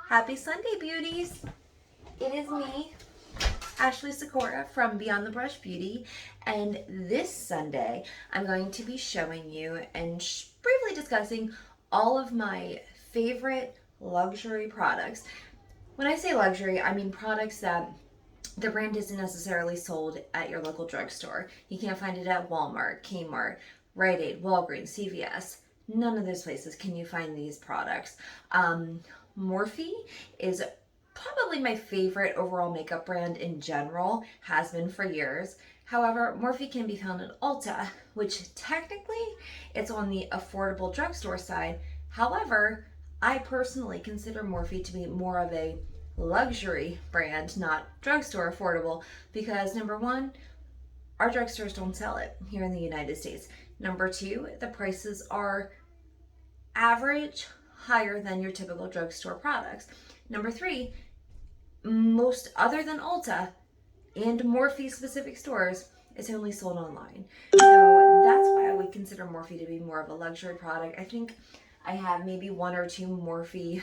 Happy Sunday, beauties! It is me, Ashley Sikora from Beyond the Brush Beauty, and this Sunday I'm going to be showing you and briefly discussing all of my favorite luxury products. When I say luxury, I mean products that the brand isn't necessarily sold at your local drugstore. You can't find it at Walmart, Kmart, Rite Aid, Walgreens, CVS. None of those places can you find these products. Morphe is probably my favorite overall makeup brand in general, has been for years. However, Morphe can be found at Ulta, which technically it's on the affordable drugstore side. However, I personally consider Morphe to be more of a luxury brand, not drugstore affordable, because number one, our drugstores don't sell it here in the United States. Number two, the prices are average, higher than your typical drugstore products. Number three, most other than Ulta and Morphe specific stores, it's only sold online. So that's why I would consider Morphe to be more of a luxury product. I think I have maybe one or two Morphe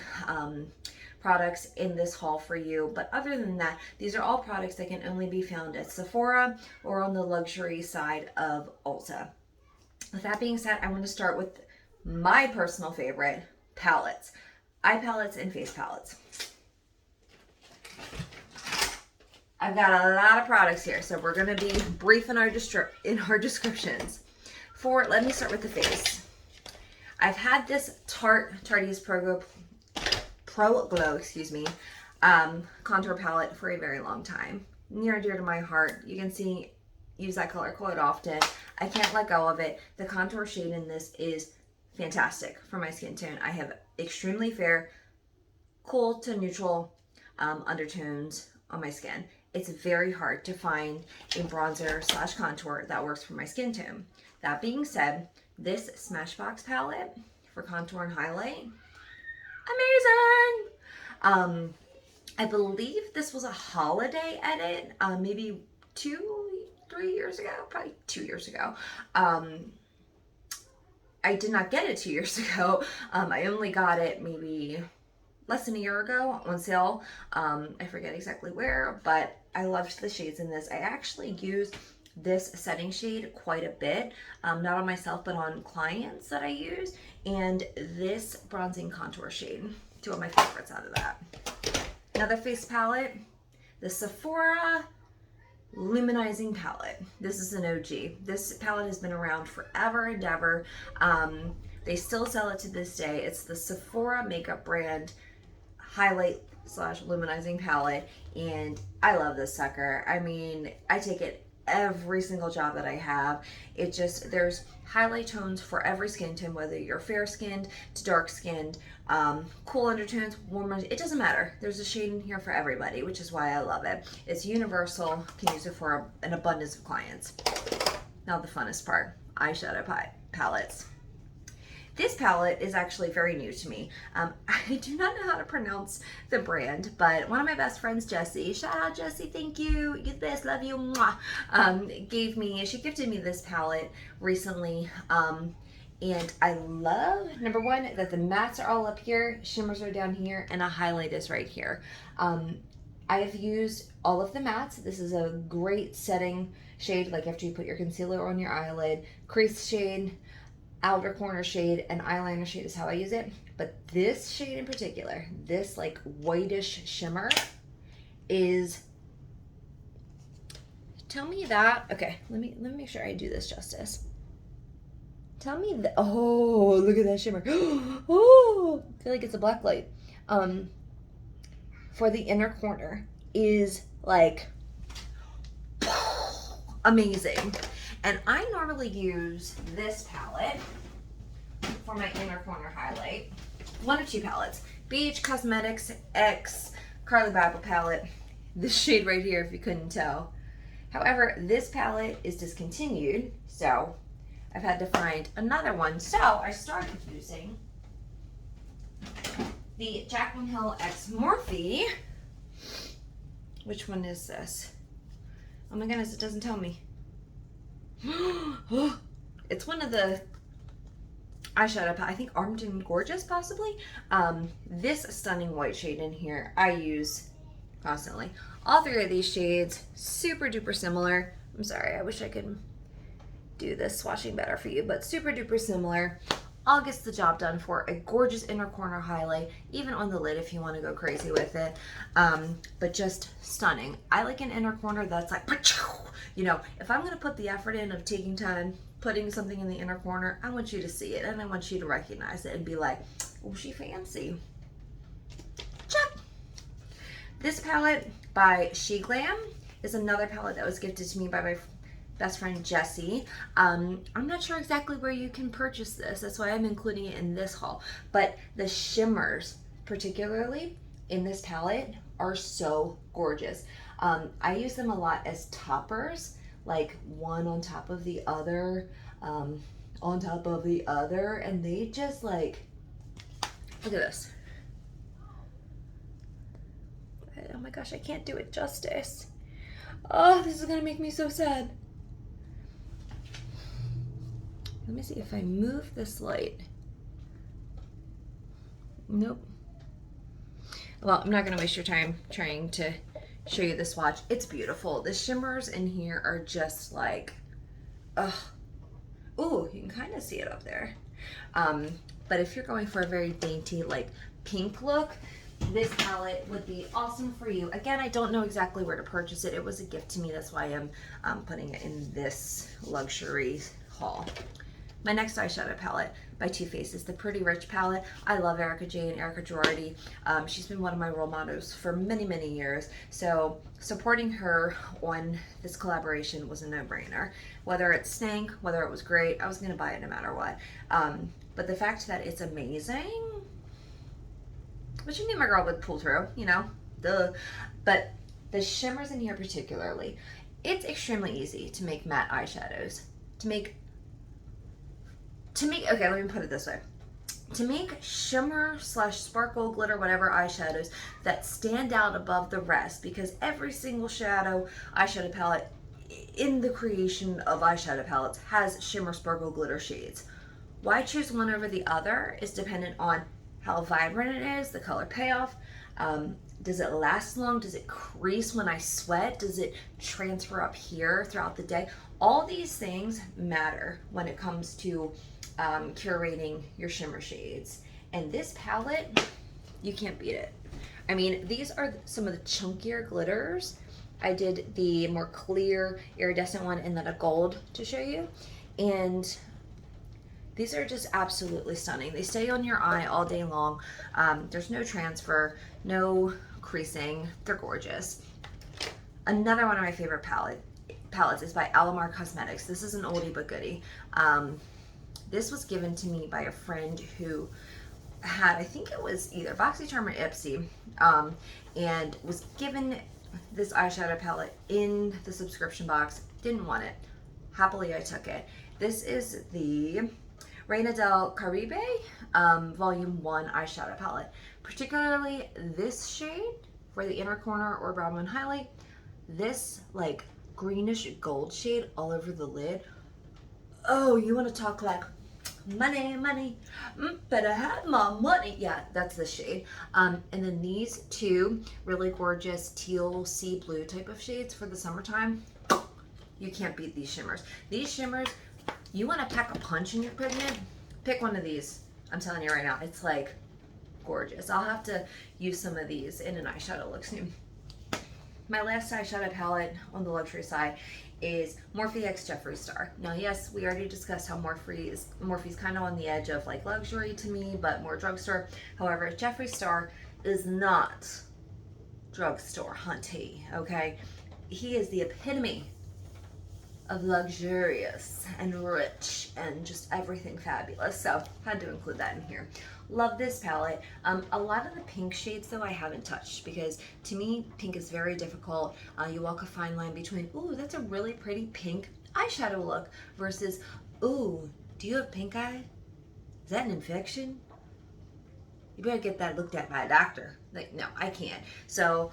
products in this haul for you, but other than that, these are all products that can only be found at Sephora or on the luxury side of Ulta. With that being said, I want to start with my personal favorite, palettes. Eye palettes and face palettes. I've got a lot of products here, so we're going to be brief in our descriptions. Let me start with the face. I've had this Tarte's Pro Glow, contour palette for a very long time. Near and dear to my heart. You can see, use that color quite often. I can't let go of it. The contour shade in this is fantastic for my skin tone. I have extremely fair, cool to neutral undertones on my skin. It's very hard to find a bronzer / contour that works for my skin tone. That being said, this Smashbox palette for contour and highlight, amazing! I believe this was a holiday edit, maybe 3 years ago, probably 2 years ago. I did not get it 2 years ago. I only got it maybe less than a year ago on sale. I forget exactly where, but I loved the shades in this. I actually use this setting shade quite a bit, not on myself, but on clients that I use, and this bronzing contour shade, two of my favorites out of that. Another face palette, the Sephora Luminizing palette. This is an OG. This palette has been around forever and ever. They still sell it to this day. It's the Sephora makeup brand highlight / luminizing palette, and I love this sucker. I mean, I take it every single job that I have. There's highlight tones for every skin tone, whether you're fair skinned to dark skinned, cool undertones, warm, it doesn't matter. There's a shade in here for everybody, which is why I love it. It's universal, can use it for an abundance of clients. Now the funnest part, eyeshadow palettes. This palette is actually very new to me. I do not know how to pronounce the brand, but one of my best friends, Jessie, shout out Jessie, thank you, you're the best, love you, mwah, she gifted me this palette recently, and I love, number one, that the mattes are all up here, shimmers are down here, and a highlight is right here. I have used all of the mattes. This is a great setting shade, like after you put your concealer on your eyelid, crease shade, outer corner shade, and eyeliner shade is how I use it. But this shade in particular, this like whitish shimmer is, tell me that, okay, let me make sure I do this justice. Tell me that, oh, look at that shimmer. Oh, I feel like it's a black light. For the inner corner is like amazing. And I normally use this palette for my inner corner highlight. One of two palettes. BH Cosmetics X Carly Babel palette. This shade right here, if you couldn't tell. However, this palette is discontinued, so I've had to find another one. So I started using the Jaclyn Hill X Morphe. Which one is this? Oh my goodness, it doesn't tell me. It's one of the eyeshadow palette. I think Armed and Gorgeous, possibly. This stunning white shade in here I use constantly. All three of these shades, super duper similar. I'm sorry, I wish I could do this swatching better for you, but super duper similar. All gets the job done for a gorgeous inner corner highlight, even on the lid if you want to go crazy with it. But just stunning. I like an inner corner that's like, you know, if I'm going to put the effort in of taking time, putting something in the inner corner, I want you to see it and I want you to recognize it and be like, oh, she fancy. Check. This palette by She Glam is another palette that was gifted to me by my best friend Jessie. I'm not sure exactly where you can purchase this. That's why I'm including it in this haul. But the shimmers, particularly in this palette, are so gorgeous. I use them a lot as toppers, like one on top of the other, and they just like, look at this. Oh my gosh, I can't do it justice. Oh, this is gonna make me so sad. Let me see if I move this light. Nope. Well, I'm not gonna waste your time trying to show you the swatch. It's beautiful. The shimmers in here are just like, ugh. Ooh, you can kind of see it up there. But if you're going for a very dainty, like pink look, this palette would be awesome for you. Again, I don't know exactly where to purchase it. It was a gift to me. That's why I'm putting it in this luxury haul. My next eyeshadow palette by Too Faced is the Pretty Rich palette. I love Erica Jane, Erica Girardi. She's been one of my role models for many, many years. So supporting her on this collaboration was a no-brainer. Whether it stank, whether it was great, I was gonna buy it no matter what. But the fact that it's amazing, which you knew my girl would pull through, you know, duh. But the shimmers in here particularly, it's extremely easy to make matte eyeshadows. Okay, let me put it this way. To make shimmer / sparkle, glitter, whatever eyeshadows that stand out above the rest, because every single eyeshadow palette in the creation of eyeshadow palettes has shimmer, sparkle, glitter shades. Why choose one over the other is dependent on how vibrant it is, the color payoff. Does it last long? Does it crease when I sweat? Does it transfer up here throughout the day? All these things matter when it comes to curating your shimmer shades. And this palette, you can't beat it. I mean, these are some of the chunkier glitters. I did the more clear iridescent one and then a gold to show you. And these are just absolutely stunning. They stay on your eye all day long. There's no transfer, no creasing. They're gorgeous. Another one of my favorite palettes is by Alamar Cosmetics. This is an oldie but goodie. This was given to me by a friend who had, I think it was either BoxyCharm or Ipsy, and was given this eyeshadow palette in the subscription box. Didn't want it. Happily, I took it. This is the Reina del Caribe Volume 1 eyeshadow palette. Particularly this shade for the inner corner or brow bone highlight. This like greenish gold shade all over the lid. Oh, you want to talk like money, better have my money. Yeah, that's the shade. And then these two really gorgeous teal sea blue type of shades for the summertime. You can't beat these shimmers. These shimmers, you want to pack a punch in your pigment, pick one of these. I'm telling you right now, it's like gorgeous. I'll have to use some of these in an eyeshadow look soon. My last eyeshadow palette on the luxury side is Morphe X Jeffree Star. Now, yes, we already discussed how Morphe's kind of on the edge of like luxury to me, but more drugstore. However, Jeffree Star is not drugstore hunty, okay? He is the epitome of luxurious and rich and just everything fabulous. So had to include that in here. Love this palette. A lot of the pink shades though I haven't touched because to me pink is very difficult. You walk a fine line between, ooh, that's a really pretty pink eyeshadow look versus, ooh, do you have pink eye? Is that an infection? You better get that looked at by a doctor. Like, no, I can't. So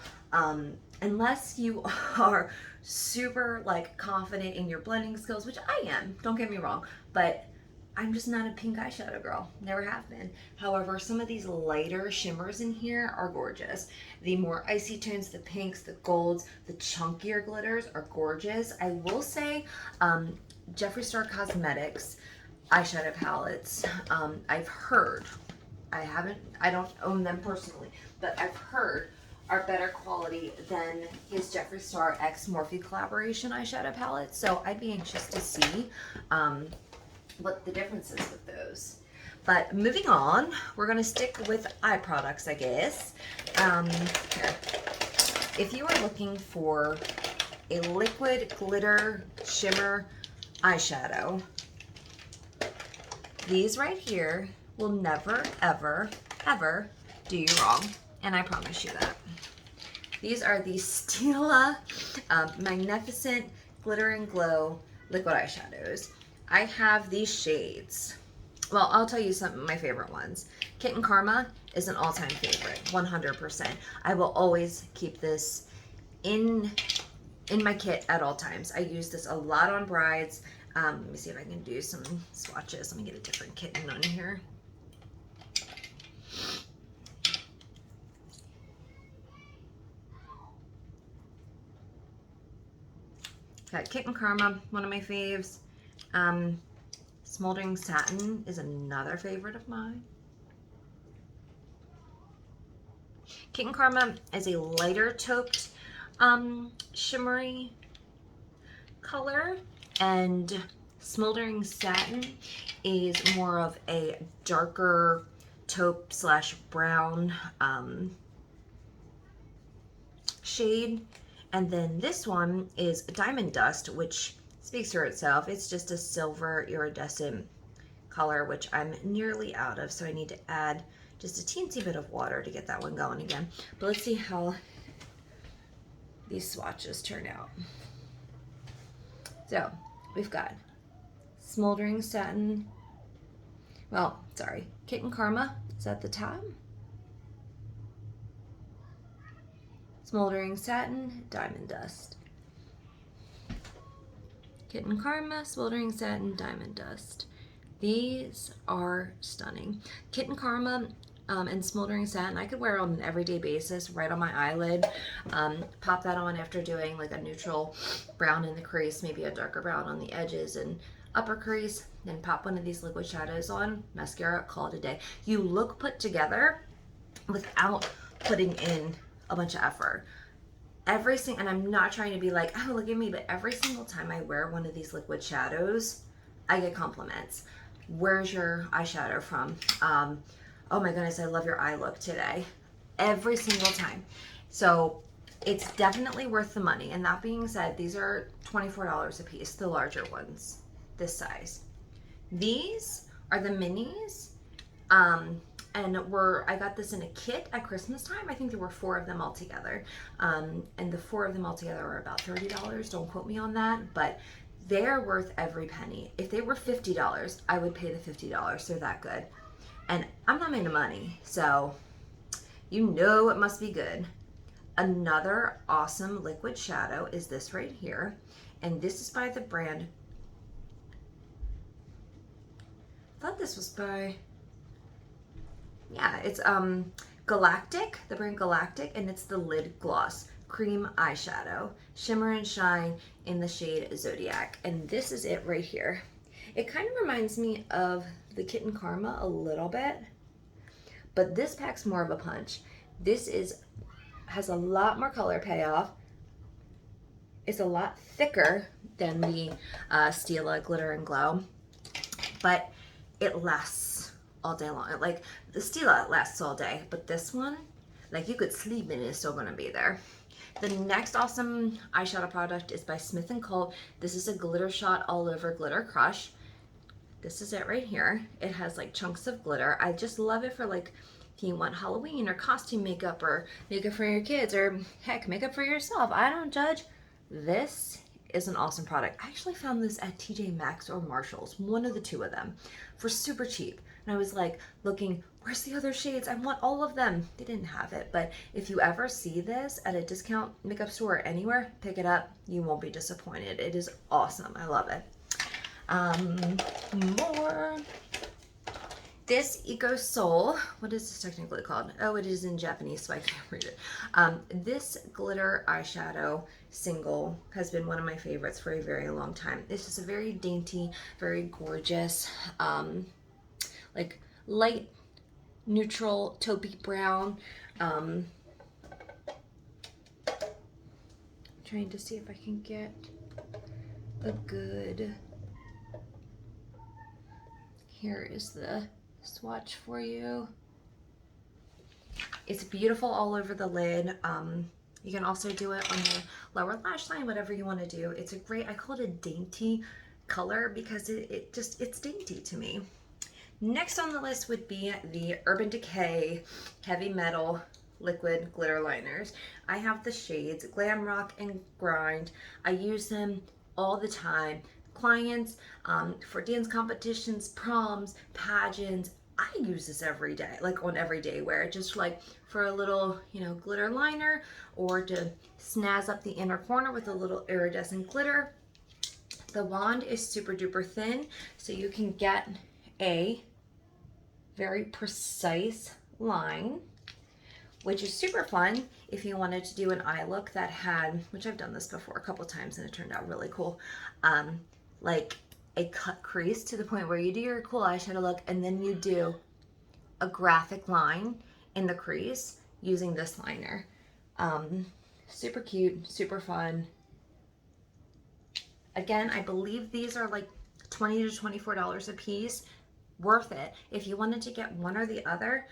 unless you are super like confident in your blending skills, which I am, don't get me wrong, but I'm just not a pink eyeshadow girl. Never have been. However, some of these lighter shimmers in here are gorgeous. The more icy tones, the pinks, the golds, the chunkier glitters are gorgeous. I will say, Jeffree Star Cosmetics eyeshadow palettes, I've heard, I don't own them personally, but I've heard are better quality than his Jeffree Star X Morphe collaboration eyeshadow palette. So I'd be anxious to see what the difference is with those. But moving on, we're gonna stick with eye products, I guess. Here. If you are looking for a liquid glitter shimmer eyeshadow, these right here will never, ever, ever do you wrong. And I promise you that. These are the Stila Magnificent Glitter and Glow liquid eyeshadows. I have these shades. Well, I'll tell you some of my favorite ones. Kitten Karma is an all-time favorite, 100%. I will always keep this in my kit at all times. I use this a lot on brides. Let me see if I can do some swatches. Let me get a different kitten on here. Got Kitten Karma, one of my faves. Smoldering Satin is another favorite of mine. Kitten Karma is a lighter tauped shimmery color, and Smoldering Satin is more of a darker taupe slash brown shade. And then this one is Diamond Dust, which speaks for itself. It's just a silver iridescent color, which I'm nearly out of, so I need to add just a teensy bit of water to get that one going again. But let's see how these swatches turn out. So we've got Smoldering Satin, well, sorry, Kitten Karma is at the top. Smoldering Satin, Diamond Dust. Kitten Karma, Smoldering Satin, Diamond Dust. These are stunning. Kitten Karma and Smoldering Satin, I could wear on an everyday basis right on my eyelid. Pop that on after doing like a neutral brown in the crease, maybe a darker brown on the edges and upper crease. Then pop one of these liquid shadows on, mascara, call it a day. You look put together without putting in a bunch of effort. And I'm not trying to be like, oh, look at me, but every single time I wear one of these liquid shadows, I get compliments. Where's your eyeshadow from? Oh my goodness, I love your eye look today. Every single time. So it's definitely worth the money. And that being said, these are $24 a piece, the larger ones, this size. These are the minis. And I got this in a kit at Christmas time. I think there were 4 of them all together. And the 4 of them all together are about $30. Don't quote me on that, but they're worth every penny. If they were $50, I would pay the $50. They're that good. And I'm not made of money, so you know it must be good. Another awesome liquid shadow is this right here. And this is by the brand, I thought this was by, yeah, it's Galactic, the brand Galactic, and it's the Lid Gloss Cream Eyeshadow. Shimmer and Shine in the shade Zodiac. And this is it right here. It kind of reminds me of the Kitten Karma a little bit, but this packs more of a punch. This has a lot more color payoff. It's a lot thicker than the Stila Glitter and Glow, but it lasts all day long. Like the Stila lasts all day, but this one, like you could sleep in it, it's still gonna be there. The next awesome eyeshadow product is by Smith & Co. This is a Glitter Shot All Over Glitter Crush. This is it right here. It has like chunks of glitter. I just love it for like if you want Halloween or costume makeup or makeup for your kids or heck, makeup for yourself. I don't judge. This is an awesome product. I actually found this at TJ Maxx or Marshall's, one of the 2 of them, for super cheap. And I was like looking, where's the other shades? I want all of them. They didn't have it, but if you ever see this at a discount makeup store or anywhere, pick it up. You won't be disappointed. It is awesome. I love it. More. This Eco Soul, what is this technically called? Oh, it is in Japanese, so I can't read it. This glitter eyeshadow single has been one of my favorites for a very long time. It's just a very dainty, very gorgeous, like light neutral taupey brown. Trying to see if I can get a good, here is the swatch for you. It's beautiful all over the lid. You can also do it on the lower lash line, whatever you want to do. It's a great, I call it a dainty color because it's dainty to me. Next on the list would be the Urban Decay Heavy Metal Liquid Glitter Liners. I have the shades Glam Rock and Grind. I use them all the time. Clients, for dance competitions, proms, pageants. I use this every day, like on everyday wear, just like for a little, you know, glitter liner, or to snazz up the inner corner with a little iridescent glitter. The wand is super duper thin, so you can get a very precise line, which is super fun if you wanted to do an eye look that had, which I've done this before a couple times and it turned out really cool, like a cut crease to the point where you do your cool eyeshadow look and then you do a graphic line in the crease using this liner. Super cute, super fun. Again, I believe these are like $20 to $24 a piece. Worth it. If you wanted to get one or the other,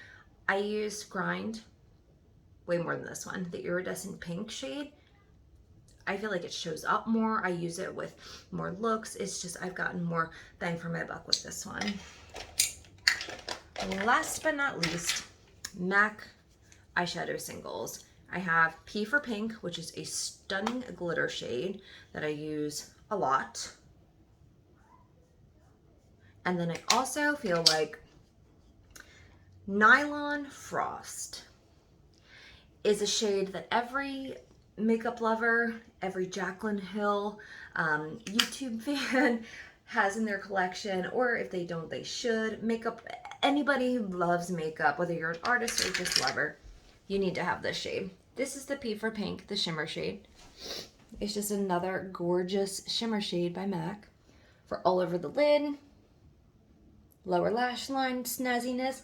I use Grind way more than this one, the iridescent pink shade. I feel like it shows up more. I use it with more looks. It's just, I've gotten more bang for my buck with this one. Last but not least, MAC eyeshadow singles. I have P for Pink, which is a stunning glitter shade that I use a lot. And then I also feel like Nylon Frost is a shade that every makeup lover, every Jaclyn Hill YouTube fan has in their collection, or if they don't, they should. Makeup, anybody who loves makeup, whether you're an artist or just lover, you need to have this shade. This is the P for Pink, the shimmer shade. It's just another gorgeous shimmer shade by MAC for all over the lid, lower lash line snazziness,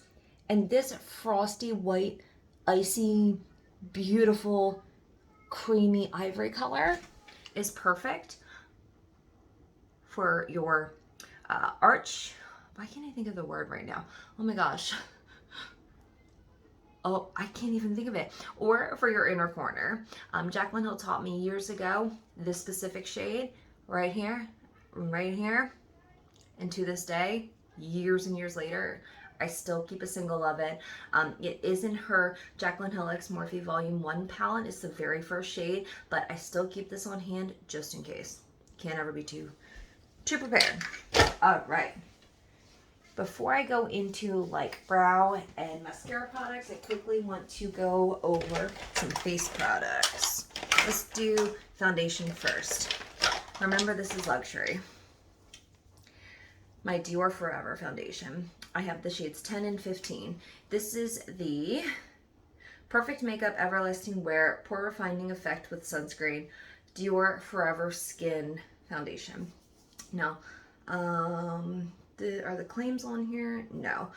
and this frosty white, icy, beautiful, creamy ivory color is perfect for your arch. Why can't I think of the word right now? Oh my gosh. Oh, I can't even think of it. Or for your inner corner. Jaclyn Hill taught me years ago this specific shade right here, and to this day, years and years later, I still keep a single of it. It is in her Jaclyn Hill X Morphe Volume 1 palette. It's the very first shade, but I still keep this on hand just in case. Can't ever be too prepared. All right. Before I go into like brow and mascara products, I quickly want to go over some face products. Let's do foundation first. Remember, this is luxury. My Dior Forever foundation. I have the shades 10 and 15. This is the Perfect Makeup Everlasting Wear Pore Refining Effect with Sunscreen Dior Forever Skin Foundation. Now, are the claims on here? No.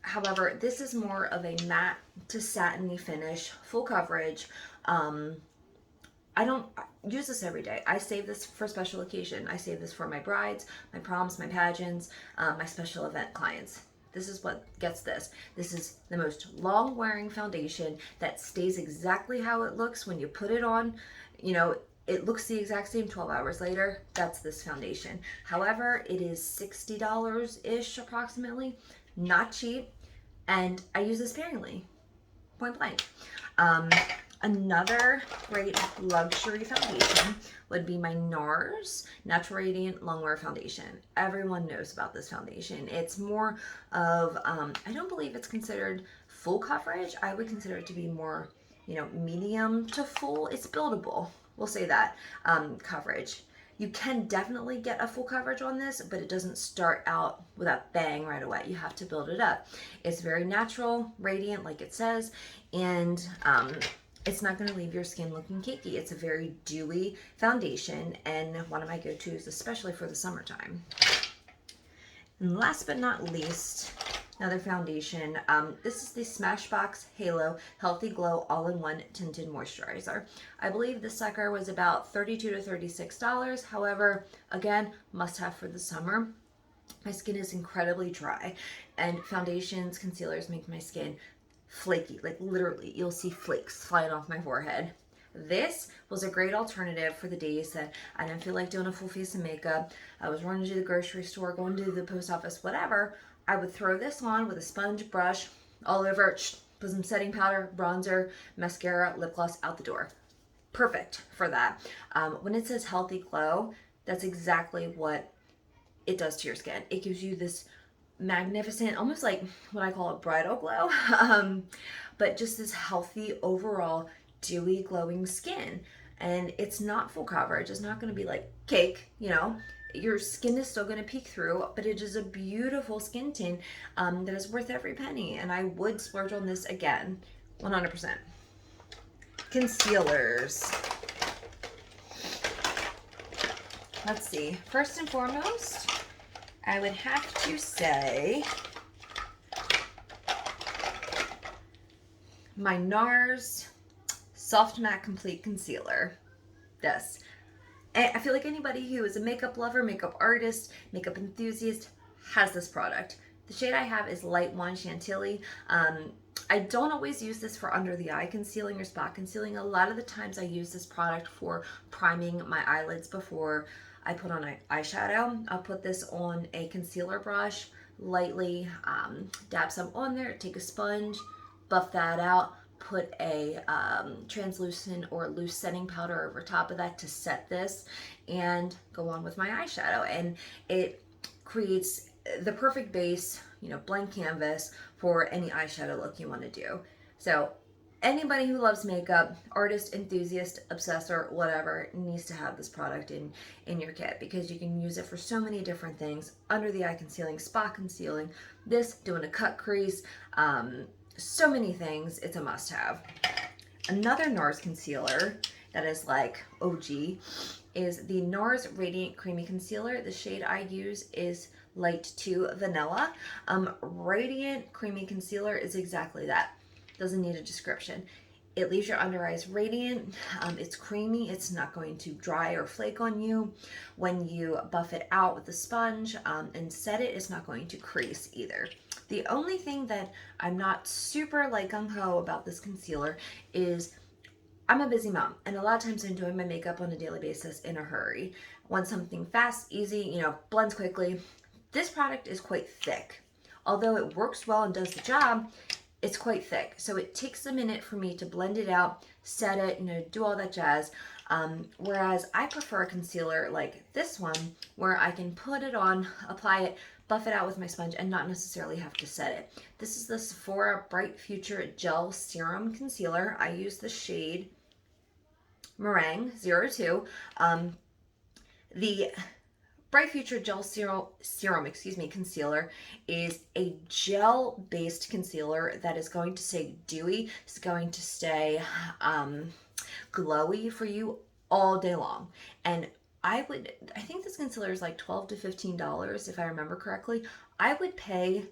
However, this is more of a matte to satiny finish, full coverage. I don't use this every day. I save this for special occasion. I save this for my brides, my proms, my pageants, my special event clients. This is what gets this. This is the most long-wearing foundation that stays exactly how it looks when you put it on. You know, it looks the exact same 12 hours later. That's this foundation. However, it is $60-ish approximately. Not cheap. And I use this sparingly. Point blank. Another great luxury foundation would be my NARS Natural Radiant Longwear Foundation. Everyone knows about this foundation. It's more of, I don't believe it's considered full coverage. I would consider it to be more, you know, medium to full. It's buildable. We'll say that, coverage. You can definitely get a full coverage on this, but it doesn't start out with a bang right away. You have to build it up. It's very natural, radiant, like it says, and it's not going to leave your skin looking cakey. It's a very dewy foundation and one of my go-tos, especially for the summertime. And last but not least, another foundation. This is the Smashbox Halo Healthy Glow All-in-One Tinted Moisturizer. I believe this sucker was about $32 to $36. However, again, must have for the summer. My skin is incredibly dry, and foundations, concealers make my skin flaky. Like literally, you'll see flakes flying off my forehead. This was a great alternative for the days that I didn't feel like doing a full face of makeup. I was running to the grocery store, going to the post office, whatever. I would throw this on with a sponge brush all over it, put some setting powder, bronzer, mascara, lip gloss, out the door. Perfect for that. When it says healthy glow, that's exactly what it does to your skin. It gives you this magnificent, almost like what I call a bridal glow, but just this healthy overall dewy glowing skin. And it's not full coverage. It's not going to be like cake, you know. Your skin is still going to peek through, but it is a beautiful skin tint that is worth every penny, and I would splurge on this again 100%. Concealers. Let's see. First and foremost, I would have to say my NARS Soft Matte Complete Concealer. Yes. I feel like anybody who is a makeup lover, makeup artist, makeup enthusiast has this product. The shade I have is Light 1 Chantilly. I don't always use this for under the eye concealing or spot concealing. A lot of the times I use this product for priming my eyelids before I put on an eyeshadow. I'll put this on a concealer brush, lightly dab some on there, take a sponge, buff that out, put a translucent or loose setting powder over top of that to set this, and go on with my eyeshadow. And it creates the perfect base, you know, blank canvas for any eyeshadow look you want to do. So anybody who loves makeup, artist, enthusiast, obsessor, whatever, needs to have this product in your kit, because you can use it for so many different things. Under the eye concealing, spot concealing, this, doing a cut crease, so many things. It's a must-have. Another NARS concealer that is like OG is the NARS Radiant Creamy Concealer. The shade I use is Light 2 Vanilla. Radiant Creamy Concealer is exactly that. Doesn't need a description. It leaves your under eyes radiant. It's creamy. It's not going to dry or flake on you. When you buff it out with a sponge and set it, it's not going to crease either. The only thing that I'm not super like gung-ho about this concealer is I'm a busy mom, and a lot of times I'm doing my makeup on a daily basis in a hurry. Want something fast, easy, you know, blends quickly. This product is quite thick. Although it works well and does the job, it's quite thick. So it takes a minute for me to blend it out, set it, you know, do all that jazz. Whereas I prefer a concealer like this one, where I can put it on, apply it, buff it out with my sponge, and not necessarily have to set it. This is the Sephora Bright Future Gel Serum Concealer. I use the shade Meringue 02. The Bright Future Gel Serum concealer is a gel-based concealer that is going to stay dewy. It's going to stay glowy for you all day long. And I think this concealer is like $12 to $15 if I remember correctly. I would pay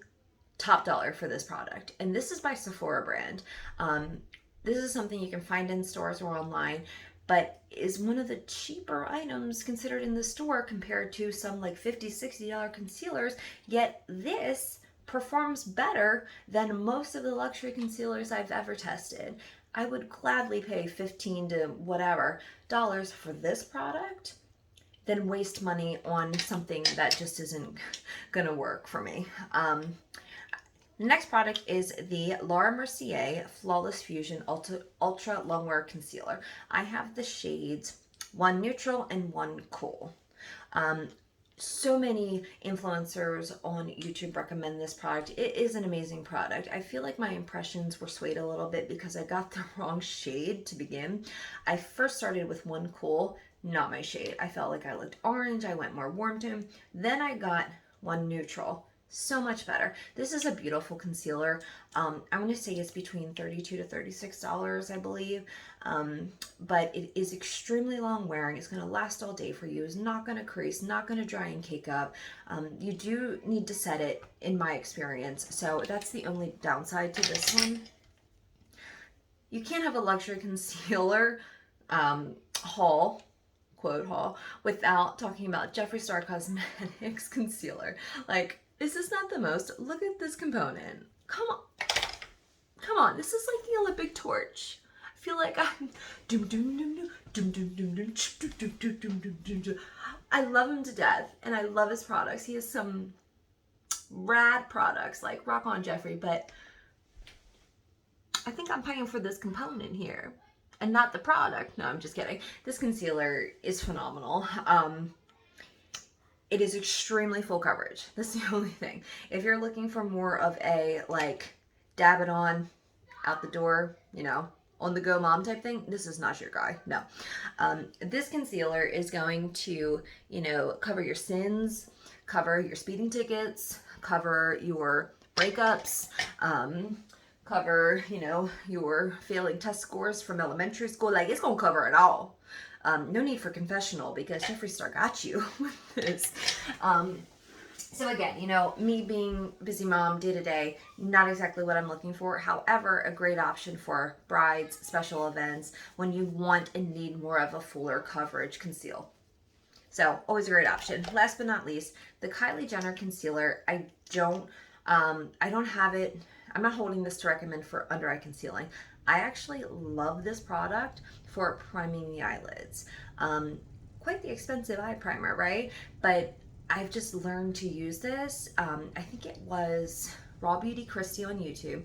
top dollar for this product. And this is by Sephora brand. This is something you can find in stores or online, but is one of the cheaper items considered in the store compared to some like $50, $60 concealers. Yet this performs better than most of the luxury concealers I've ever tested. I would gladly pay $15 to whatever dollars for this product than waste money on something that just isn't gonna work for me. The next product is the Laura Mercier Flawless Fusion Ultra Longwear Concealer. I have the shades 1 Neutral and 1 Cool. So many influencers on YouTube recommend this product. It is an amazing product. I feel like my impressions were swayed a little bit because I got the wrong shade to begin. I first started with one cool, not my shade. I felt like I looked orange. I went more warm tone. Then I got one neutral. So much better. This is a beautiful concealer. I'm going to say it's between $32 to $36, I believe. But it is extremely long wearing. It's going to last all day for you. It's not going to crease, not going to dry and cake up. You do need to set it, in my experience. So that's the only downside to this one. You can't have a luxury concealer haul, quote haul, without talking about Jeffree Star Cosmetics concealer. Like, this is not the most. Look at this component. Come on. Come on. This is like the Olympic torch. I feel like I'm I love him to death and I love his products. He has some rad products, like rock on Jeffree, but I think I'm paying for this component here and not the product. No, I'm just kidding. This concealer is phenomenal. It is extremely full coverage. That's the only thing. If you're looking for more of a, like, dab it on, out the door, you know, on the go mom type thing, this is not your guy. No. This concealer is going to, you know, cover your sins, cover your speeding tickets, cover your breakups, cover, you know, your failing test scores from elementary school. Like, it's going to cover it all. No need for confessional because Jeffree Star got you with this. So again, you know, me being busy mom day to day, not exactly what I'm looking for. However, a great option for brides, special events, when you want and need more of a fuller coverage conceal. So always a great option. Last but not least, the Kylie Jenner concealer. I don't have it. I'm not holding this to recommend for under eye concealing. I actually love this product for priming the eyelids. Quite the expensive eye primer, right? But I've just learned to use this. I think it was Raw Beauty Christy on YouTube.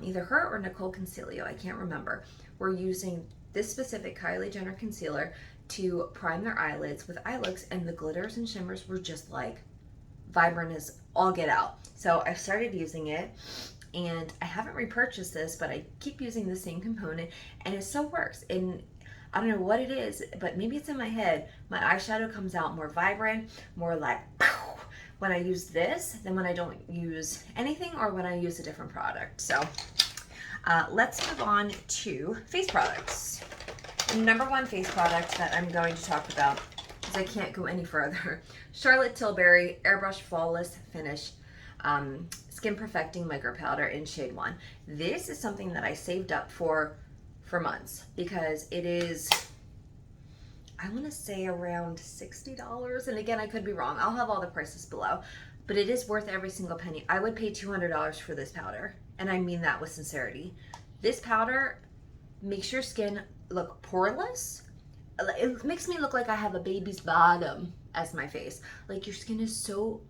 Either her or Nicole Concilio, I can't remember. We're using this specific Kylie Jenner concealer to prime their eyelids with eye looks, and the glitters and shimmers were just like vibrant as all get out. So I started using it. And I haven't repurchased this, but I keep using the same component and it still works. And I don't know what it is, but maybe it's in my head. My eyeshadow comes out more vibrant, more like pow, when I use this than when I don't use anything or when I use a different product. So let's move on to face products. The number one face product that I'm going to talk about, because I can't go any further, Charlotte Tilbury Airbrush Flawless Finish Skin Perfecting Micro Powder in shade 1. This is something that I saved up for months because it is, I want to say around $60. And again, I could be wrong. I'll have all the prices below, but it is worth every single penny. I would pay $200 for this powder. And I mean that with sincerity. This powder makes your skin look poreless. It makes me look like I have a baby's bottom as my face. Like your skin is so,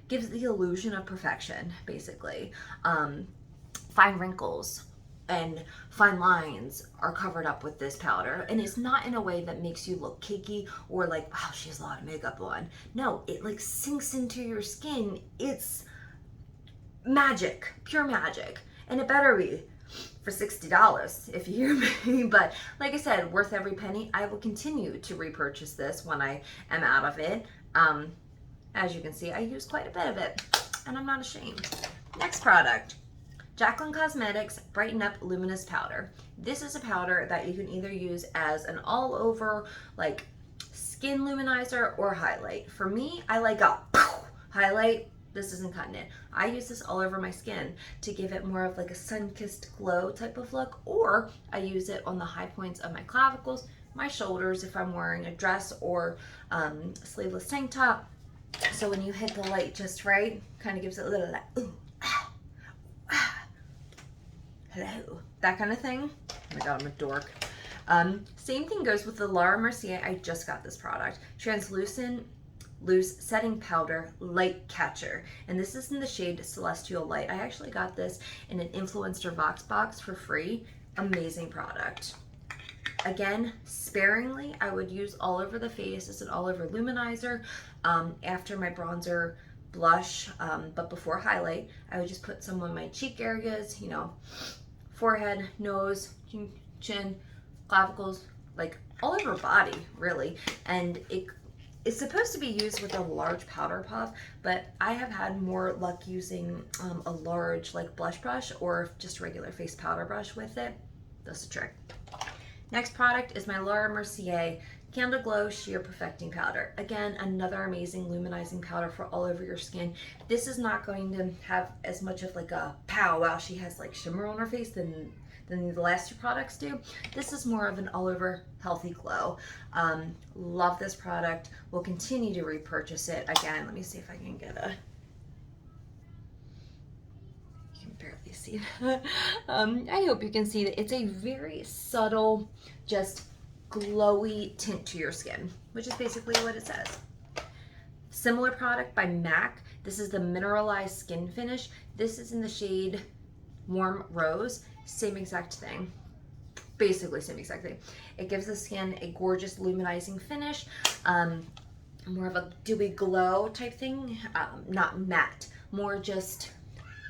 gives the illusion of perfection, basically. Fine wrinkles and fine lines are covered up with this powder, and it's not in a way that makes you look cakey or like, wow, she has a lot of makeup on. No, it like sinks into your skin. It's magic, pure magic, and it better be for $60 if you hear me. But like I said, worth every penny. I will continue to repurchase this when I am out of it. As you can see, I use quite a bit of it, and I'm not ashamed. Next product, Jaclyn Cosmetics Brighten Up Luminous Powder. This is a powder that you can either use as an all-over, like, skin luminizer or highlight. For me, I like a highlight. This isn't cutting it. I use this all over my skin to give it more of like a sun-kissed glow type of look, or I use it on the high points of my clavicles, my shoulders if I'm wearing a dress or sleeveless tank top. So when you hit the light just right, kind of gives it a little like, ooh, ah, ah, hello, that kind of thing. Oh my God, I'm a dork. Same thing goes with the Laura Mercier. I just got this product. Translucent Loose Setting Powder Light Catcher. And this is in the shade Celestial Light. I actually got this in an Influencer Vox box for free. Amazing product. Again, sparingly, I would use all over the face as an all over luminizer after my bronzer, blush, but before highlight. I would just put some on my cheek areas, you know, forehead, nose, chin, clavicles, like all over body, really. And it's supposed to be used with a large powder puff, but I have had more luck using a large like blush brush or just regular face powder brush with it. That's the trick. Next product is my Laura Mercier Candle Glow Sheer Perfecting Powder. Again, another amazing luminizing powder for all over your skin. This is not going to have as much of like a pow wow, she has like shimmer on her face than the last two products do. This is more of an all over healthy glow. Love this product. We'll continue to repurchase it. Again, let me see if I can get a, you can barely see that. I hope you can see that it's a very subtle, just glowy tint to your skin, which is basically what it says. Similar product by MAC. This is the Mineralized Skin Finish. This is in the shade Warm Rose. Same exact thing. Basically same exact thing. It gives the skin a gorgeous luminizing finish. More of a dewy glow type thing. Not matte. More just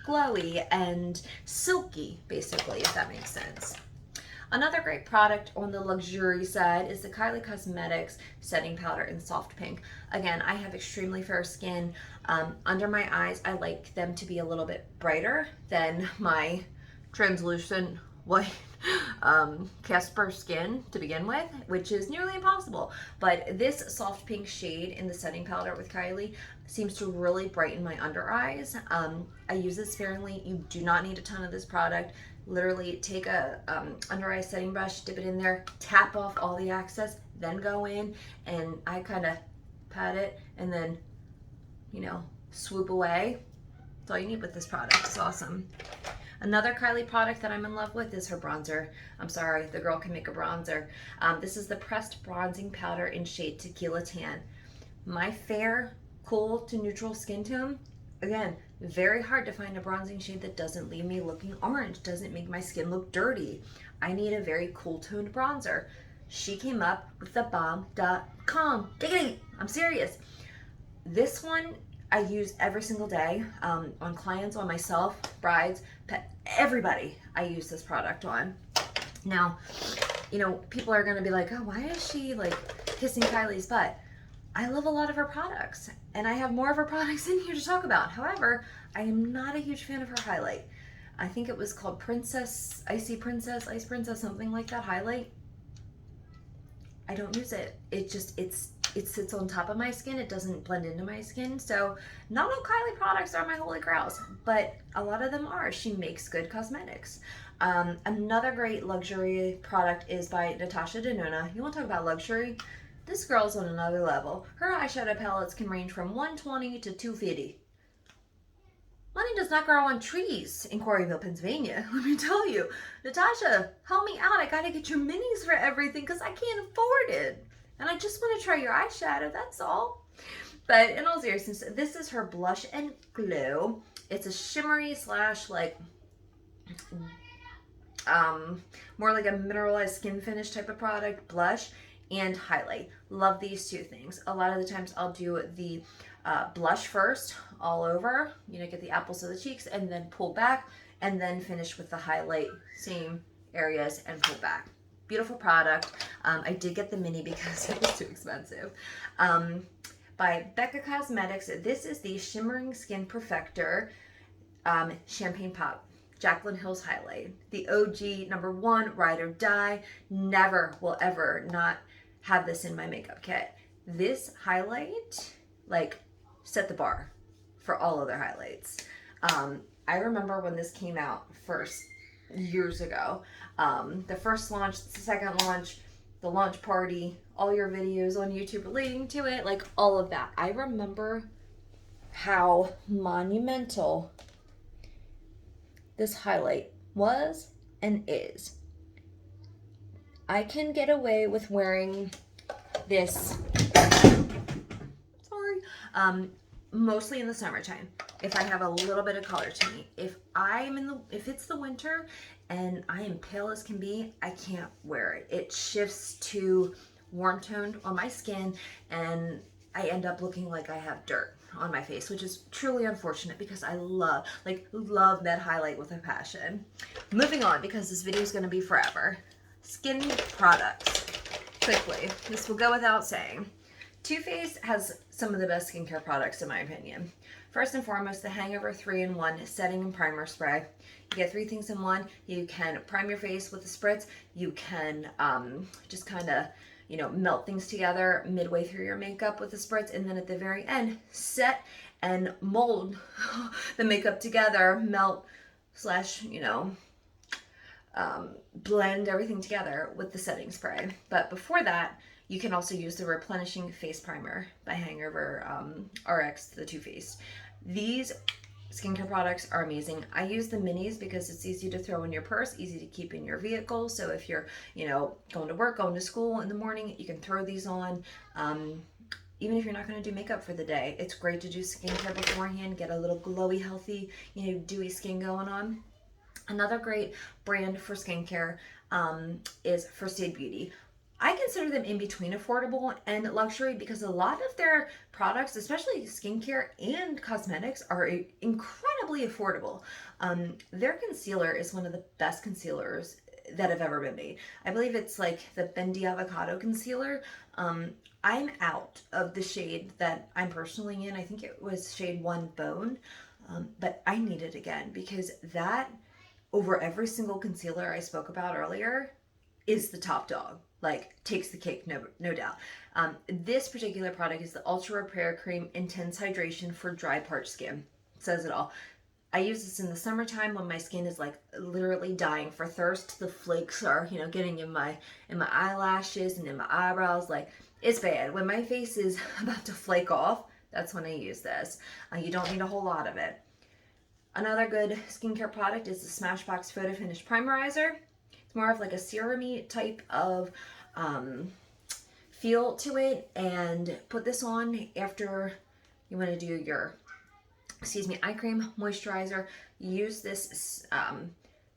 glowy and silky, basically, if that makes sense. Another great product on the luxury side is the Kylie Cosmetics Setting Powder in Soft Pink. Again, I have extremely fair skin. Under my eyes, I like them to be a little bit brighter than my translucent white Casper skin to begin with, which is nearly impossible. But this soft pink shade in the setting powder with Kylie seems to really brighten my under eyes. I use it sparingly. You do not need a ton of this product. Literally take a under eye setting brush, dip it in there, tap off all the excess, then go in, and I kind of pat it and then, you know, swoop away. That's all you need with this product. It's awesome. Another Kylie product that I'm in love with is her bronzer. I'm sorry, the girl can make a bronzer. This is the Pressed Bronzing Powder in shade Tequila Tan. My fair, cool to neutral skin tone, again, very hard to find a bronzing shade that doesn't leave me looking orange, doesn't make my skin look dirty. I need a very cool toned bronzer. She came up with the bomb.com. Giggity! I'm serious. This one I use every single day on clients, on myself, brides, pet, everybody I use this product on. Now, you know, people are going to be like, oh, why is she like kissing Kylie's butt? I love a lot of her products, and I have more of her products in here to talk about. However, I am not a huge fan of her highlight. I think it was called Princess, Ice Princess, something like that highlight. I don't use it. It sits on top of my skin. It doesn't blend into my skin. So not all Kylie products are my holy grails, but a lot of them are. She makes good cosmetics. Another great luxury product is by Natasha Denona. You want to talk about luxury? This girl's on another level. Her eyeshadow palettes can range from $120 to $250. Money does not grow on trees in Quarryville, Pennsylvania. Let me tell you. Natasha, help me out. I gotta get your minis for everything because I can't afford it. And I just want to try your eyeshadow, that's all. But in all seriousness, this is her Blush and Glow. It's a shimmery slash like, more like a mineralized skin finish type of product, blush and highlight. Love these two things. A lot of the times I'll do the blush first all over, you know, get the apples of the cheeks and then pull back and then finish with the highlight, same areas and pull back. Beautiful product. I did get the mini because it was too expensive. By Becca Cosmetics, this is the Shimmering Skin Perfector Champagne Pop Jaclyn Hill's highlight. The OG #1 ride or die. Never will ever not have this in my makeup kit. This highlight, like, set the bar for all other highlights. I remember when this came out first years ago. The first launch, the second launch, the launch party, all your videos on YouTube relating to it, like all of that. I remember how monumental this highlight was and is. I can get away with wearing this, mostly in the summertime if I have a little bit of color to me. If it's the winter and I am pale as can be, I can't wear it. It shifts to warm toned on my skin, and I end up looking like I have dirt on my face, which is truly unfortunate because I love that highlight with a passion. Moving on, because this video is going to be forever. Skin products. Quickly, this will go without saying. Too Faced has some of the best skincare products in my opinion. First and foremost, the Hangover 3-in-1 Setting and Primer Spray. You get 3 things in one. You can prime your face with a spritz. You can just kind of, you know, melt things together midway through your makeup with a spritz, and then at the very end, set and mold the makeup together, melt slash, you know, blend everything together with the setting spray. But before that, you can also use the Replenishing Face Primer by Hangover RX, the Too Faced. These skincare products are amazing. I use the minis because it's easy to throw in your purse, easy to keep in your vehicle. So if you're, you know, going to work, going to school in the morning, you can throw these on. Even if you're not going to do makeup for the day, it's great to do skincare beforehand, get a little glowy, healthy, you know, dewy skin going on. Another great brand for skincare is First Aid Beauty. I consider them in between affordable and luxury because a lot of their products, especially skincare and cosmetics, are incredibly affordable. Their concealer is one of the best concealers that have ever been made. I believe it's like the Bendy Avocado Concealer. I'm out of the shade that I'm personally in. I think it was shade 1 Bone, but I need it again because that, over every single concealer I spoke about earlier, is the top dog. Like, takes the cake, no doubt. This particular product is the Ultra Repair Cream Intense Hydration for Dry Parched Skin. It says it all. I use this in the summertime when my skin is like literally dying for thirst. The flakes are, you know, getting in my eyelashes and in my eyebrows. Like, it's bad. When my face is about to flake off, that's when I use this. You don't need a whole lot of it. Another good skincare product is the Smashbox Photo Finish Primerizer. It's more of like a serum-y type of feel to it, and put this on after you want to do your, eye cream, moisturizer. Use this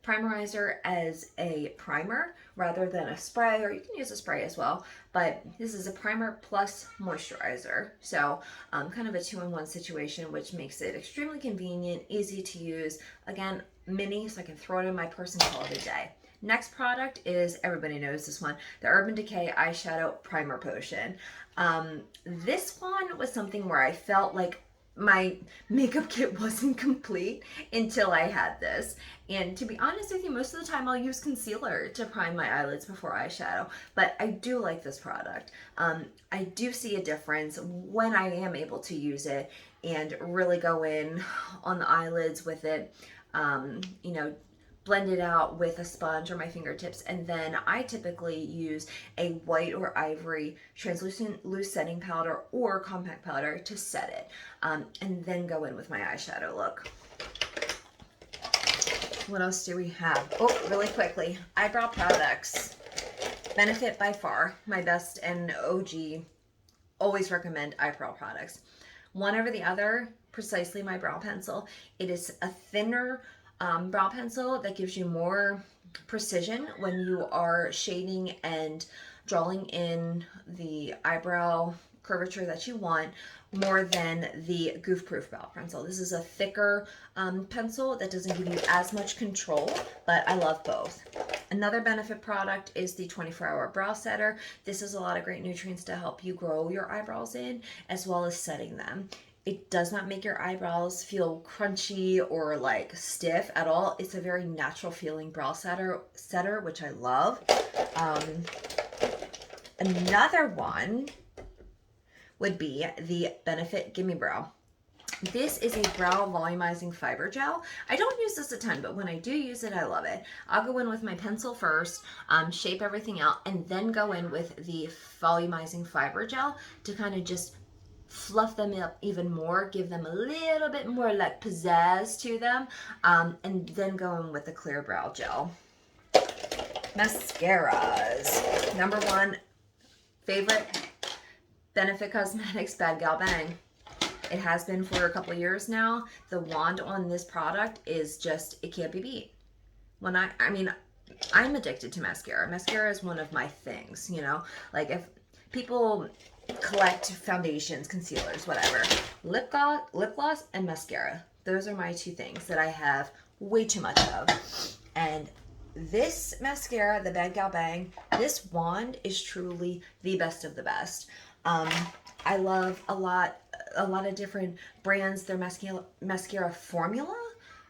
primerizer as a primer rather than a spray, or you can use a spray as well, but this is a primer plus moisturizer. So kind of a 2-in-1 situation, which makes it extremely convenient, easy to use. Again, mini, so I can throw it in my purse and call it a day. Next product is, everybody knows this one, the Urban Decay Eyeshadow Primer Potion. This one was something where I felt like my makeup kit wasn't complete until I had this. And to be honest with you, most of the time I'll use concealer to prime my eyelids before eyeshadow, but I do like this product. I do see a difference when I am able to use it and really go in on the eyelids with it, you know, blend it out with a sponge or my fingertips, and then I typically use a white or ivory translucent loose setting powder or compact powder to set it, and then go in with my eyeshadow look. What else do we have? Oh, really quickly, eyebrow products. Benefit by far my best, and OG, always recommend eyebrow products. One over the other, precisely my brow pencil. It is a thinner brow pencil that gives you more precision when you are shading and drawing in the eyebrow curvature that you want, more than the Goof Proof brow pencil. This is a thicker pencil that doesn't give you as much control, but I love both. Another Benefit product is the 24-hour brow setter. This has a lot of great nutrients to help you grow your eyebrows in, as well as setting them. It does not make your eyebrows feel crunchy or like stiff at all. It's a very natural feeling brow setter, which I love. Another one would be the Benefit Gimme Brow. This is a brow volumizing fiber gel. I don't use this a ton, but when I do use it, I love it. I'll go in with my pencil first, shape everything out, and then go in with the volumizing fiber gel to kind of just fluff them up even more, give them a little bit more like pizzazz to them, and then go in with the clear brow gel. Mascaras. Number 1 favorite, Benefit Cosmetics Bad Gal Bang. It has been for a couple years now. The wand on this product is just, it can't be beat. when I mean, I'm addicted to mascara. Mascara is one of my things, you know? Like if people collect foundations, concealers, whatever, lip gloss and mascara. Those are my two things that I have way too much of. And this mascara, the Bad Gal Bang, this wand is truly the best of the best. Um, I love a lot of different brands, their mascara formula,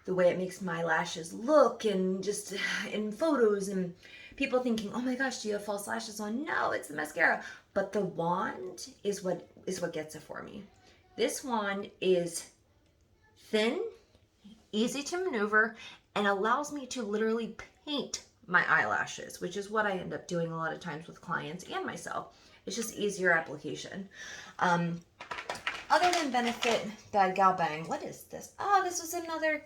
the way it makes my lashes look, and just in photos, and people thinking, oh my gosh, do you have false lashes on? No, it's the mascara. But the wand is what gets it for me. This wand is thin, easy to maneuver, and allows me to literally paint my eyelashes, which is what I end up doing a lot of times with clients and myself. It's just easier application. Other than Benefit Bad Gal Bang, what is this? Oh, this was another,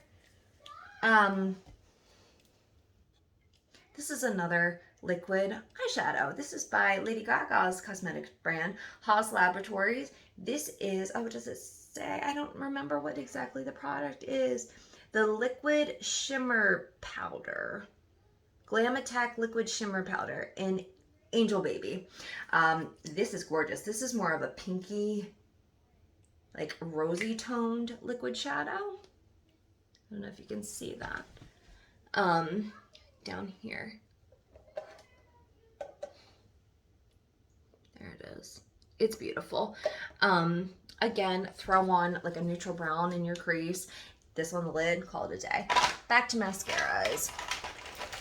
this is another liquid eyeshadow. This is by Lady Gaga's cosmetics brand, Haas Laboratories. This is, oh, what does it say? I don't remember what exactly the product is. The liquid shimmer powder. Glam Attack liquid shimmer powder in Angel Baby. This is gorgeous. This is more of a pinky, like rosy toned liquid shadow. I don't know if you can see that. Down here. There it is. It's beautiful. Again, throw on like a neutral brown in your crease. This on the lid, call it a day. Back to mascaras.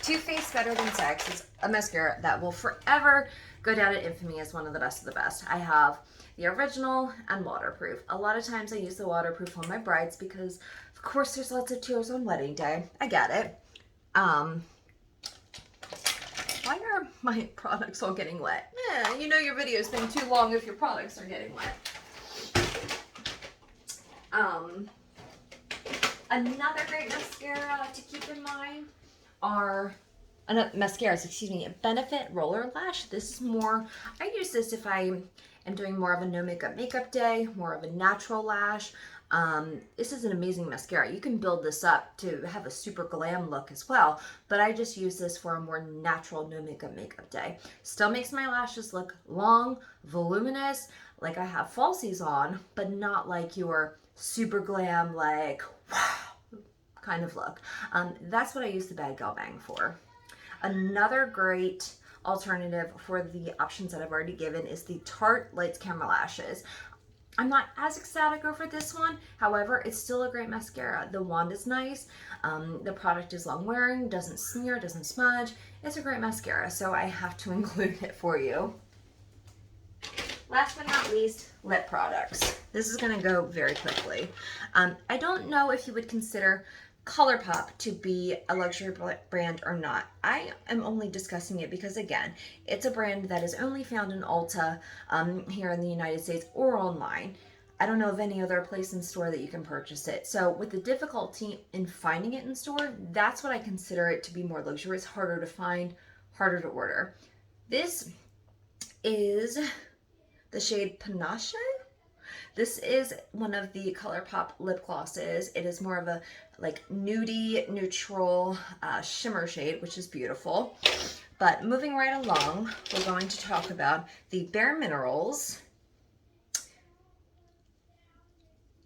Too Faced Better Than Sex is a mascara that will forever go down in infamy as one of the best of the best. I have the original and waterproof. A lot of times I use the waterproof on my brides because, of course, there's lots of tears on wedding day. I get it. Why are my products all getting wet? Yeah, you know your video's been too long if your products are getting wet. Another great mascara to keep in mind are mascaras, excuse me, Benefit Roller Lash. This is more, I use this if I am doing more of a no makeup day, more of a natural lash. This is an amazing mascara. You can build this up to have a super glam look as well, but I just use this for a more natural no makeup day. Still makes my lashes look long, voluminous, like I have falsies on, but not like your super glam, like wow kind of look. That's what I use the Bad Gal Bang for. Another great alternative for the options that I've already given is the Tarte Lights Camera Lashes. I'm not as ecstatic over this one. However, it's still a great mascara. The wand is nice. The product is long wearing, doesn't smear, doesn't smudge. It's a great mascara, so I have to include it for you. Last but not least, lip products. This is going to go very quickly. I don't know if you would consider ColourPop to be a luxury brand or not. I am only discussing it because, again, it's a brand that is only found in Ulta here in the United States or online. I don't know of any other place in store that you can purchase it. So with the difficulty in finding it in store, that's what I consider it to be more luxurious, harder to find, harder to order. This is the shade Panache. This is one of the ColourPop lip glosses. It is more of a like nudie, neutral shimmer shade, which is beautiful. But moving right along, we're going to talk about the Bare Minerals.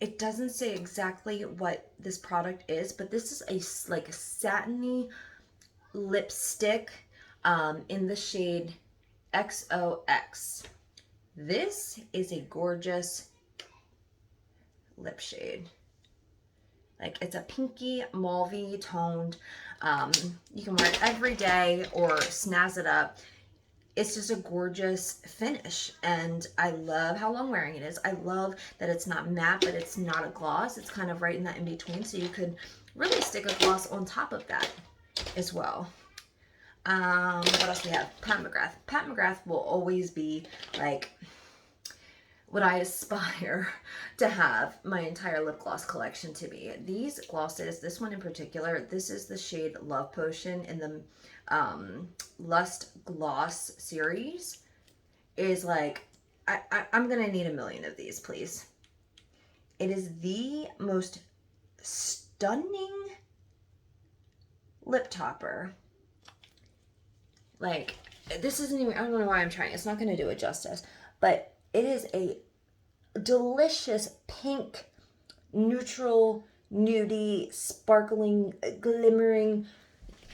It doesn't say exactly what this product is, but this is a like a satiny lipstick in the shade XOX. This is a gorgeous lip shade. Like, it's a pinky mauve-y toned. You can wear it every day or snazz it up. It's just a gorgeous finish, and I love how long wearing it is. I love that it's not matte, but it's not a gloss. It's kind of right in that in between, so you could really stick a gloss on top of that as well. What else do we have? Pat McGrath. Pat McGrath will always be like what I aspire to have my entire lip gloss collection to be. These glosses, this one in particular, this is the shade Love Potion in the Lust Gloss series, is like, I'm gonna need 1 million of these, please. It is the most stunning lip topper. Like, this isn't even, I don't know why I'm trying. It's not going to do it justice. But it is a delicious pink, neutral, nudie, sparkling, glimmering,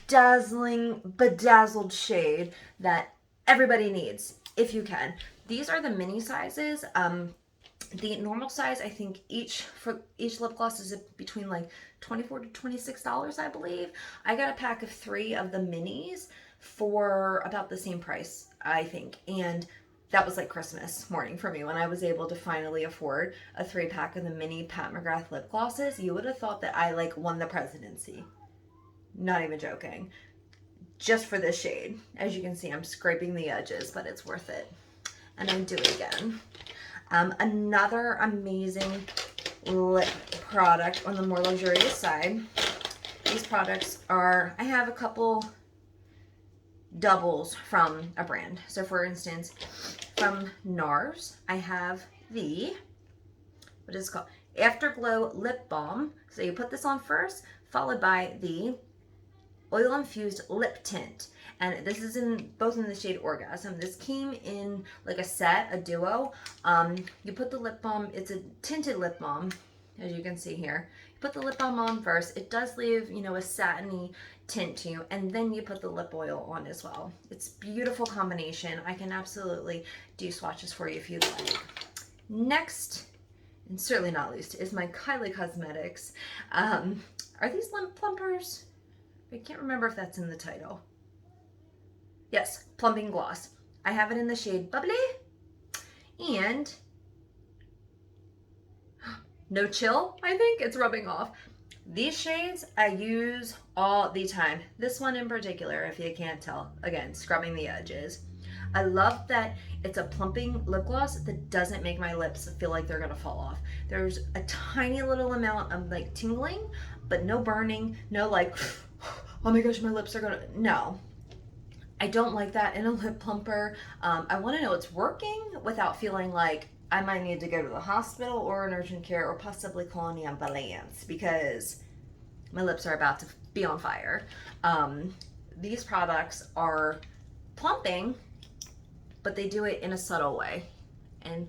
dazzling, bedazzled shade that everybody needs, if you can. These are the mini sizes. The normal size, I think each lip gloss is between like $24 to $26, I believe. I got a pack of 3 of the minis for about the same price, I think. And that was like Christmas morning for me when I was able to finally afford a 3-pack of the mini Pat McGrath lip glosses. You would have thought that I like won the presidency. Not even joking. Just for this shade. As you can see, I'm scraping the edges, but it's worth it. And I do it again. Another amazing lip product on the more luxurious side. These products are, I have a couple doubles from a brand. So for instance, from NARS, I have the, what is it called? Afterglow Lip Balm. So you put this on first, followed by the oil infused lip tint. And this is both in the shade Orgasm. This came in like a set, a duo. You put the lip balm, it's a tinted lip balm, as you can see here. You put the lip balm on first. It does leave, you know, a satiny tint to you, and then you put the lip oil on as well. It's a beautiful combination. I can absolutely do swatches for you if you'd like. Next, and certainly not least, is my Kylie Cosmetics. Are these lip plumpers? I can't remember if that's in the title. Yes, Plumping Gloss. I have it in the shade Bubbly and No Chill, I think. It's rubbing off. These shades I use all the time. This one in particular, if you can't tell. Again, scrubbing the edges. I love that it's a plumping lip gloss that doesn't make my lips feel like they're gonna fall off. There's a tiny little amount of like tingling, but no burning, no like, oh my gosh, my lips are gonna, no. I don't like that in a lip plumper. I want to know it's working without feeling like I might need to go to the hospital or an urgent care or possibly call an ambulance because my lips are about to be on fire. These products are plumping, but they do it in a subtle way. And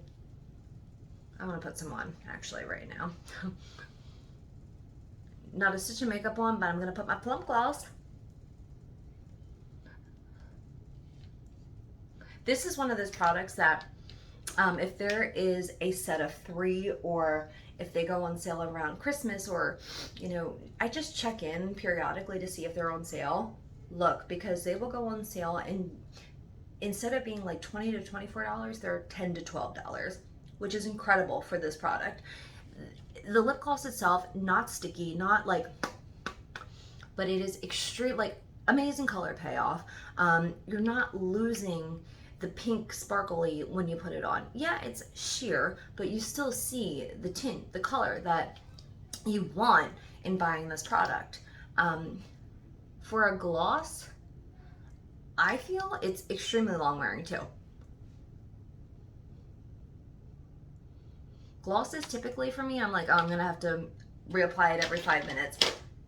I want to put some on actually right now. Not a stitch of makeup on, but I'm going to put my plump gloss. This is one of those products that if there is a set of 3 or if they go on sale around Christmas or, you know, I just check in periodically to see if they're on sale. Look, because they will go on sale and instead of being like $20 to $24, they're $10 to $12, which is incredible for this product. The lip gloss itself, not sticky, not like, but it is extreme, like amazing color payoff. You're not losing the pink sparkly when you put it on. Yeah, it's sheer, but you still see the tint, the color that you want in buying this product. For a gloss, I feel it's extremely long wearing too. Glosses typically for me, I'm like, oh, I'm gonna have to reapply it every 5 minutes.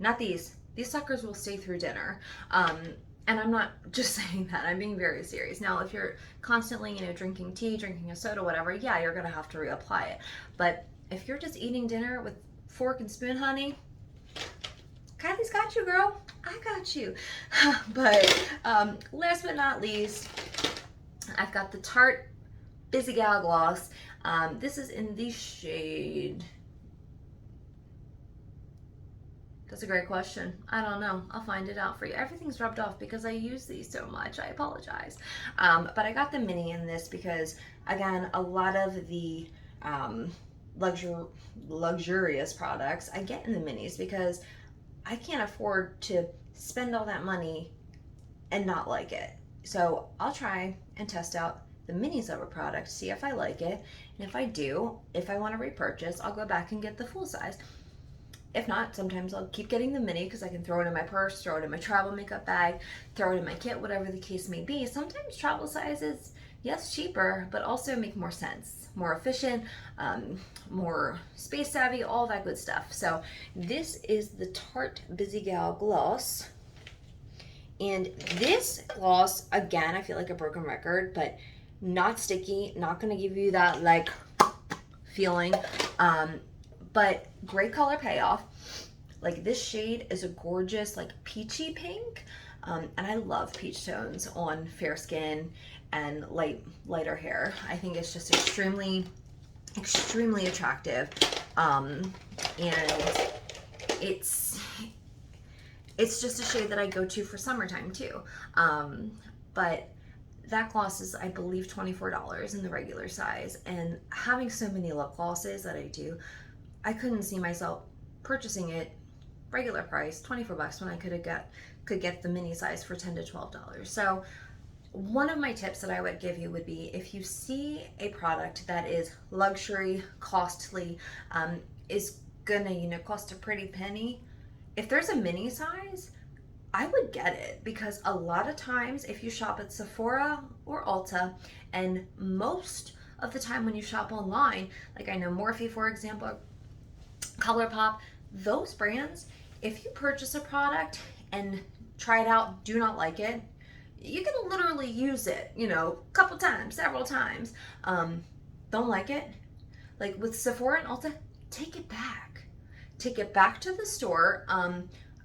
Not these. These suckers will stay through dinner. And I'm not just saying that, I'm being very serious. Now, if you're constantly, you know, drinking tea, drinking a soda, whatever, yeah, you're gonna have to reapply it. But if you're just eating dinner with fork and spoon, honey, Kylie's got you, girl. I got you. But last but not least, I've got the Tarte Busy Gal Gloss. This is in the shade... That's a great question. I don't know. I'll find it out for you. Everything's rubbed off because I use these so much. I apologize. But I got the mini in this because, again, a lot of the luxurious products I get in the minis because I can't afford to spend all that money and not like it. So I'll try and test out the minis of a product, see if I like it. And if I do, if I want to repurchase, I'll go back and get the full size. If not, sometimes I'll keep getting the mini because I can throw it in my purse, throw it in my travel makeup bag, throw it in my kit, whatever the case may be. Sometimes travel sizes, yes, cheaper, but also make more sense, more efficient, more space savvy, all that good stuff. So this is the Tarte Busy Gal Gloss. And this gloss, again, I feel like a broken record, but not sticky, not gonna give you that like feeling, but great color payoff. Like this shade is a gorgeous like peachy pink, and I love peach tones on fair skin and lighter hair. I think it's just extremely attractive, and it's just a shade that I go to for summertime too. But that gloss is, I believe, $24 in the regular size, and having so many lip glosses that I do, I couldn't see myself purchasing it regular price, 24 bucks, when I could get the mini size for $10 to $12. So one of my tips that I would give you would be, if you see a product that is luxury, costly, is gonna cost a pretty penny, if there's a mini size, I would get it, because a lot of times if you shop at Sephora or Ulta, and most of the time when you shop online, like I know Morphe, for example, ColourPop, those brands, if you purchase a product and try it out, do not like it, you can literally use it, a couple times, several times. Don't like it, like with Sephora and Ulta, take it back. Take it back to the store.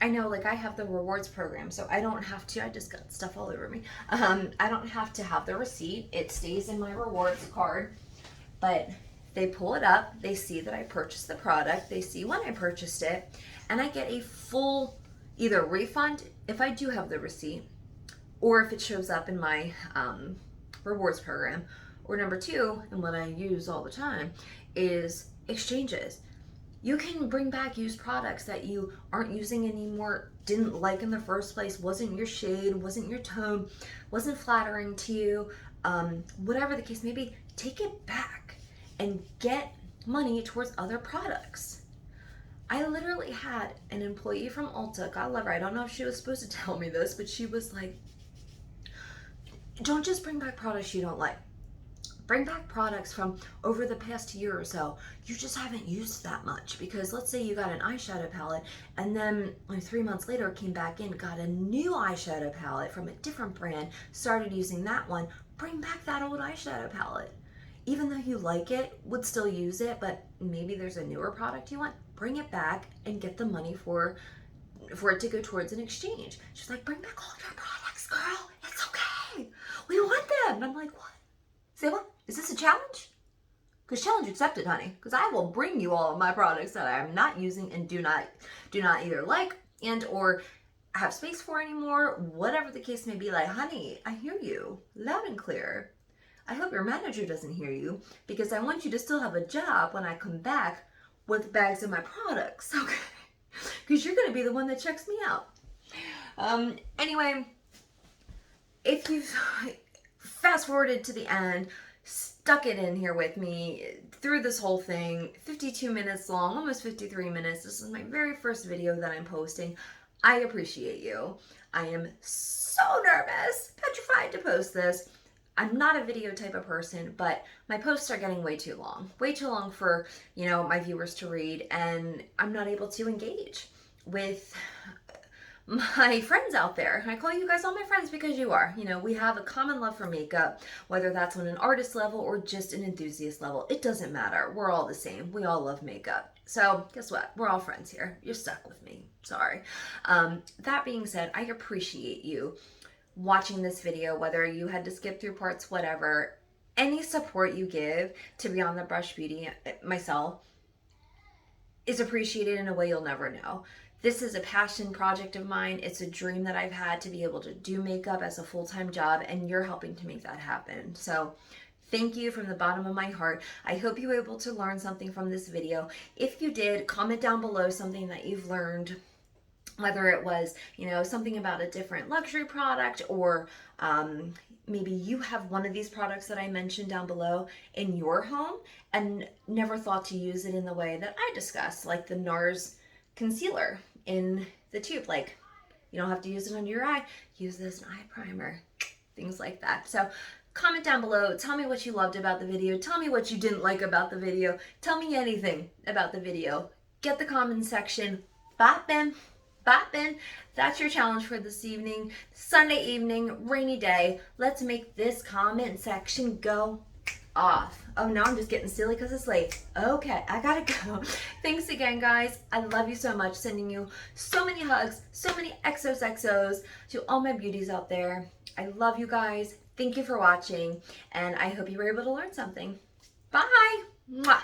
I know, like, I have the rewards program, so I don't have to, I just got stuff all over me. I don't have to have the receipt. It stays in my rewards card, but they pull it up, they see that I purchased the product, they see when I purchased it, and I get a full either refund if I do have the receipt, or if it shows up in my rewards program, or number two, and what I use all the time, is exchanges. You can bring back used products that you aren't using anymore, didn't like in the first place, wasn't your shade, wasn't your tone, wasn't flattering to you, whatever the case may be, take it back and get money towards other products. I literally had an employee from Ulta, God love her, I don't know if she was supposed to tell me this, but she was like, don't just bring back products you don't like. Bring back products from over the past year or so you just haven't used that much, because let's say you got an eyeshadow palette and then like 3 months later came back in, got a new eyeshadow palette from a different brand, started using that one. Bring back that old eyeshadow palette. Even though you like it, would still use it, but maybe there's a newer product you want, bring it back and get the money for it to go towards an exchange. She's like, bring back all your products, girl, it's okay, we want them. And I'm like, what? Say what? Is this a challenge? Because challenge accepted, honey. Because I will bring you all of my products that I am not using and do not either like and or have space for anymore, whatever the case may be. Like, honey, I hear you loud and clear. I hope your manager doesn't hear you, because I want you to still have a job when I come back with bags of my products, okay? Because you're going to be the one that checks me out. Anyway, if you've fast forwarded to the end, stuck it in here with me through this whole thing, 52 minutes long, almost 53 minutes. This is my very first video that I'm posting. I appreciate you. I am so nervous, petrified to post this. I'm not a video type of person, but my posts are getting way too long for, my viewers to read, and I'm not able to engage with my friends out there. I call you guys all my friends because you are. We have a common love for makeup, whether that's on an artist level or just an enthusiast level. It doesn't matter. We're all the same. We all love makeup. So guess what? We're all friends here. You're stuck with me. Sorry. That being said, I appreciate you watching this video, whether you had to skip through parts, whatever. Any support you give to Beyond the Brush Beauty, myself, is appreciated in a way you'll never know. This is a passion project of mine. It's a dream that I've had to be able to do makeup as a full-time job, and you're helping to make that happen. So thank you from the bottom of my heart. I hope you were able to learn something from this video. If you did, comment down below something that you've learned, whether it was, something about a different luxury product, or maybe you have one of these products that I mentioned down below in your home and never thought to use it in the way that I discussed, like the NARS concealer in the tube. Like, you don't have to use it under your eye, use this as an eye primer, things like that. So comment down below, tell me what you loved about the video, tell me what you didn't like about the video, tell me anything about the video. Get the comment section bopping. bopping. That's your challenge for this evening. Sunday evening, rainy day. Let's make this comment section go off. Oh, now I'm just getting silly because it's late. Okay, I gotta go. Thanks again, guys. I love you so much. Sending you so many hugs, so many XOXOs to all my beauties out there. I love you guys. Thank you for watching, and I hope you were able to learn something. Bye. Mwah.